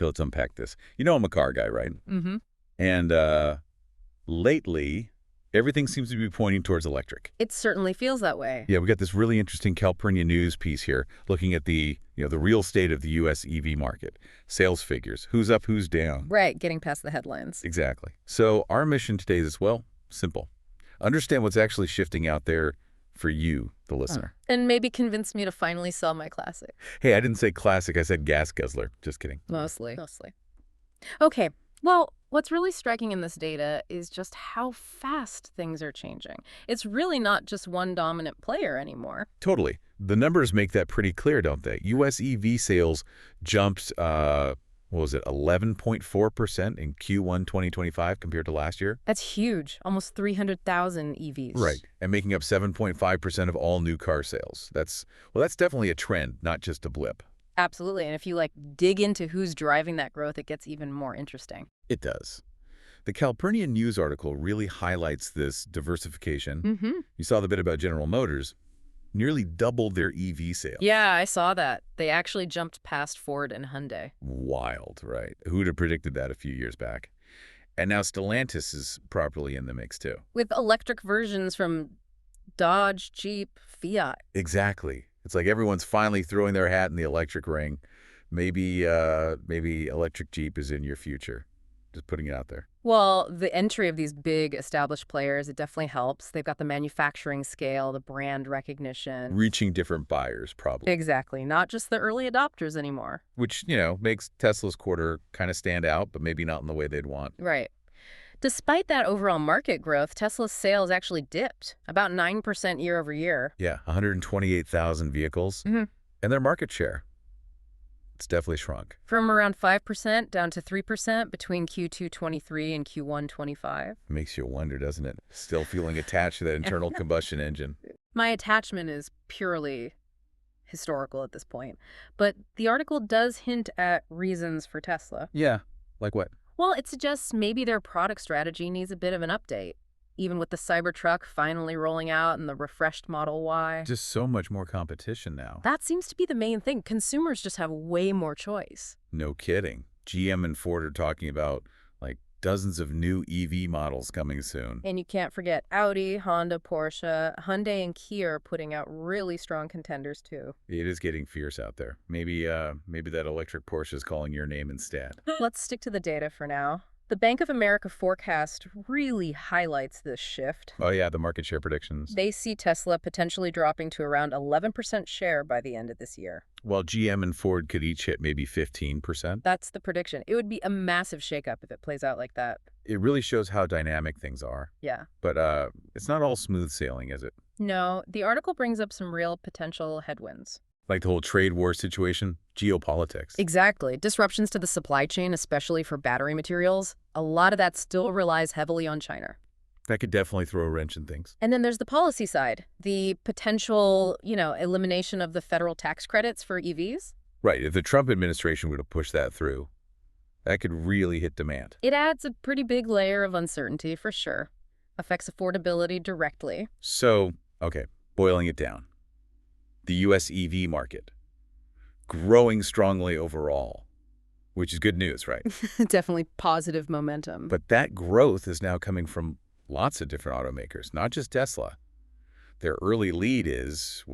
Okay, let's unpack this. You know I'm a car guy, right? Mm-hmm. And lately, everything seems to be pointing towards electric. It certainly feels that way. Yeah, we got this really interesting Calpurnia News piece here looking at the real state of the U.S. EV market, sales figures, who's up, who's down. Right, getting past the headlines. Exactly. So our mission today is, well, simple. Understand what's actually shifting out there for you, the listener. And maybe convince me to finally sell my classic. Hey, I didn't say classic, I said gas guzzler. Just kidding. Mostly. Okay, well, what's really striking in this data is just how fast things are changing. It's really not just one dominant player anymore. Totally. The numbers make that pretty clear, don't they? U.S. EV sales jumped, 11.4% in Q1 2025 compared to last year? That's huge. Almost 300,000 EVs. Right. And making up 7.5% of all new car sales. That's definitely a trend, not just a blip. Absolutely. And if you dig into who's driving that growth, it gets even more interesting. It does. The Calpurnia News article really highlights this diversification. Mm-hmm. You saw the bit about General Motors. Nearly doubled their EV sales. Yeah, I saw that. They actually jumped past Ford and Hyundai. Wild, right? Who'd have predicted that a few years back? And now Stellantis is properly in the mix, too. With electric versions from Dodge, Jeep, Fiat. Exactly. It's like everyone's finally throwing their hat in the electric ring. Maybe electric Jeep is in your future. Just putting it out there. Well, the entry of these big established players, it definitely helps. They've got the manufacturing scale, the brand recognition. Reaching different buyers, probably. Exactly. Not just the early adopters anymore. Which, makes Tesla's quarter kind of stand out, but maybe not in the way they'd want. Right. Despite that overall market growth, Tesla's sales actually dipped about 9% year over year. Yeah, 128,000 vehicles. Mm-hmm. And their market share, it's definitely shrunk. From around 5% down to 3% between Q2 23 and Q1 25. Makes you wonder, doesn't it? Still feeling attached to that internal combustion engine. My attachment is purely historical at this point, but the article does hint at reasons for Tesla. Yeah, like what? Well, it suggests maybe their product strategy needs a bit of an update, even with the Cybertruck finally rolling out and the refreshed Model Y. Just so much more competition now. That seems to be the main thing. Consumers just have way more choice. No kidding. GM and Ford are talking about, dozens of new EV models coming soon. And you can't forget Audi, Honda, Porsche, Hyundai, and Kia are putting out really strong contenders, too. It is getting fierce out there. Maybe that electric Porsche is calling your name instead. Let's stick to the data for now. The Bank of America forecast really highlights this shift. Oh, yeah, the market share predictions. They see Tesla potentially dropping to around 11% share by the end of this year. While GM and Ford could each hit maybe 15%. That's the prediction. It would be a massive shakeup if it plays out like that. It really shows how dynamic things are. Yeah. But it's not all smooth sailing, is it? No, the article brings up some real potential headwinds. Like the whole trade war situation, geopolitics. Exactly. Disruptions to the supply chain, especially for battery materials. A lot of that still relies heavily on China. That could definitely throw a wrench in things. And then there's the policy side, the potential, elimination of the federal tax credits for EVs. Right. If the Trump administration were to push that through, that could really hit demand. It adds a pretty big layer of uncertainty for sure. Affects affordability directly. So, okay, boiling it down. The U.S. EV market, growing strongly overall, which is good news, right? Definitely positive momentum. But that growth is now coming from lots of different automakers, not just Tesla. Their early lead is,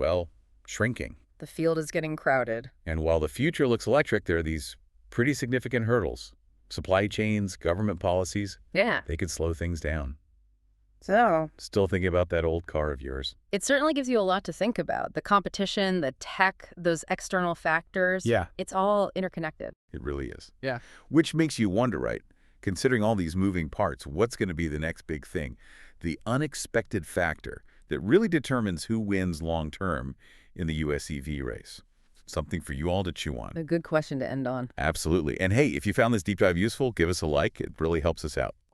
shrinking. The field is getting crowded. And while the future looks electric, there are these pretty significant hurdles. Supply chains, government policies. Yeah. They could slow things down. So Still thinking about that old car of yours. it certainly gives you a lot to think about. The competition, the tech, those external factors. Yeah. It's all interconnected. It really is. Yeah. Which makes you wonder, right? Considering all these moving parts, what's going to be the next big thing? The unexpected factor that really determines who wins long-term in the U.S. EV race. Something for you all to chew on. A good question to end on. Absolutely. And hey, if you found this deep dive useful, give us a like. It really helps us out.